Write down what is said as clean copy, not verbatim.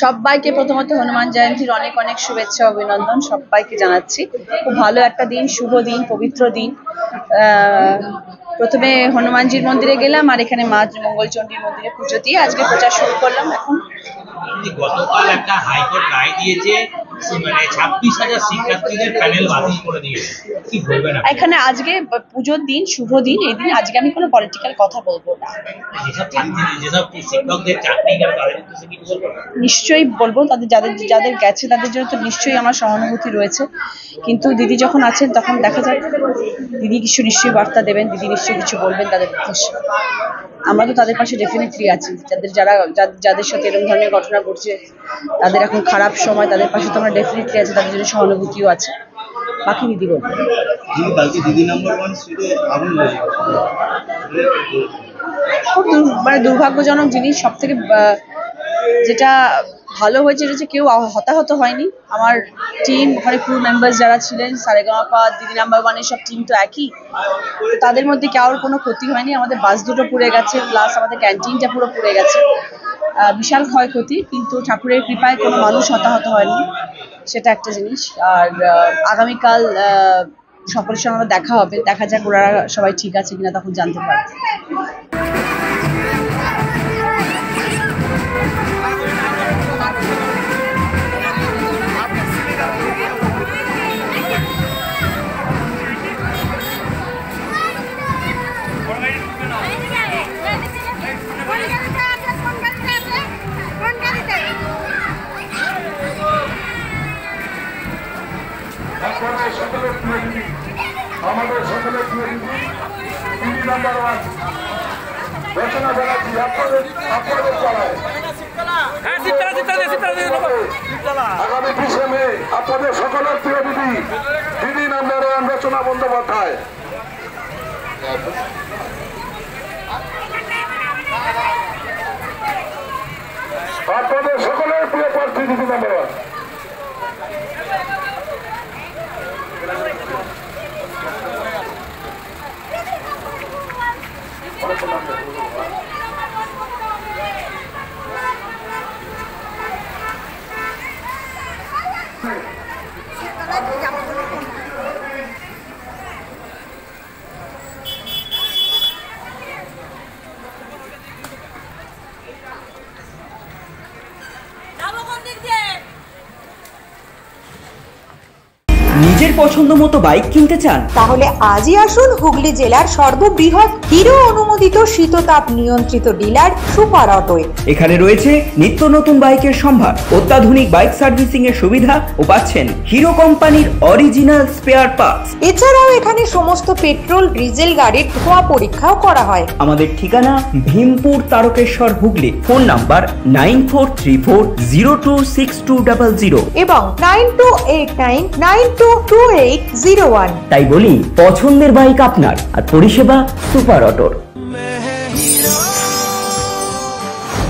সবাইকে প্রথমত হনুমান জয়ন্তীর অনেক অনেক শুভেচ্ছা অভিনন্দন সবাইকে জানাচ্ছি। খুব ভালো একটা দিন, শুভ দিন, পবিত্র দিন। প্রথমে হনুমানজির মন্দিরে গেলাম আর এখানে মা মঙ্গলচণ্ডীর মন্দিরে পুজো দিয়ে আজকে প্রচার শুরু করলাম। এখন গতকাল একটা হাইকোর্ট রায় দিয়েছে, মানে 26,000 শিক্ষার্থীদের প্যানেল বাতিল করে দিয়েছে, কি বলবেন? এখানে আজকে পুজোর দিন, শুভ দিন, এই দিন আজকে আমি কোনো পলিটিক্যাল কথা বলবো না। যেসব শিক্ষকদের চাকরি গেল তাদের উদ্দেশ্যে কি বলবো? নিশ্চয়ই বলবো, যাদের গেছে তাদের জন্য তো নিশ্চয়ই আমার সহানুভূতি রয়েছে। কিন্তু দিদি যখন আছেন তখন দেখা যাক, দিদি কিছু নিশ্চয়ই বার্তা দেবেন, দিদি নিশ্চয়ই কিছু বলবেন তাদের উদ্দেশ্যে। আমরা তো তাদের পাশে ডেফিনেটলি আছি, যাদের সাথে এরকম ধরনের ঘটনা ঘটছে, তাদের এখন খারাপ সময়, তাদের পাশে তো আমরা ডেফিনেটলি আছি, তাদের জন্য সহানুভূতিও আছে। বাকি দিদি বলবেন। খুব মানে দুর্ভাগ্যজনক জিনিস। সব থেকে যেটা ভালো হয়েছে যে কেউ হতাহত হয়নি। আমার টিম, ওখানে ক্রু মেম্বার্স যারা ছিলেন, সারেগামাপা, দিদি নাম্বার ওয়ানের সব টিম তো একই, তাদের মধ্যে কারোর কোনো ক্ষতি হয়নি। আমাদের বাস দুটো পুড়ে গেছে, প্লাস আমাদের ক্যান্টিনটা পুরো পুড়ে গেছে, বিশাল ক্ষয়ক্ষতি, কিন্তু ঠাকুরের কৃপায় কোনো মানুষ হতাহত হয়নি, সেটা একটা জিনিস। আর আগামীকাল সকলের সঙ্গে আমার দেখা হবে, দেখা যাক ওরা সবাই ঠিক আছে কিনা, তখন জানতে পারবে। আমাদের সকলের দিদি নাম্বার ওয়ান রচনা ব্যানার্জি আপনাদের চালায় আগামী 20শে মে আপনাদের সকলের প্রিয় দিদি নাম্বার ওয়ান রচনা বন্দ্যোপাধ্যায়। আপনাদের সকলের প্রিয় প্রার্থী দিদি নাম্বার ওয়ান। নিজের পছন্দ মতো বাইক কিনতে চান? তাহলে আজই আসুন হুগলি জেলার সর্ববৃহৎ হিরো অনুমোদিত শীততাপ নিয়ন্ত্রিত ডিলার সুপার অটোয়। এখানে রয়েছে নিত্য নতুন বাইকের সম্ভার, অত্যাধুনিক বাইক সার্ভিসিং এর সুবিধা ও পাচ্ছেন হিরো কোম্পানির অরিজিনাল স্পেয়ার পার্টস। এছাড়াও এখানে সমস্ত পেট্রোল ডিজেল গাড়ির ধোঁয়া পরীক্ষাও করা হয়। আমাদের ঠিকানা ভীমপুর তারকেশ্বর হুগলি। ফোন নাম্বার 9434026200 এবং 9289922801। তাই বলি, পছন্দের বাইক আপনার আর পরিষেবা সুপার অটোর।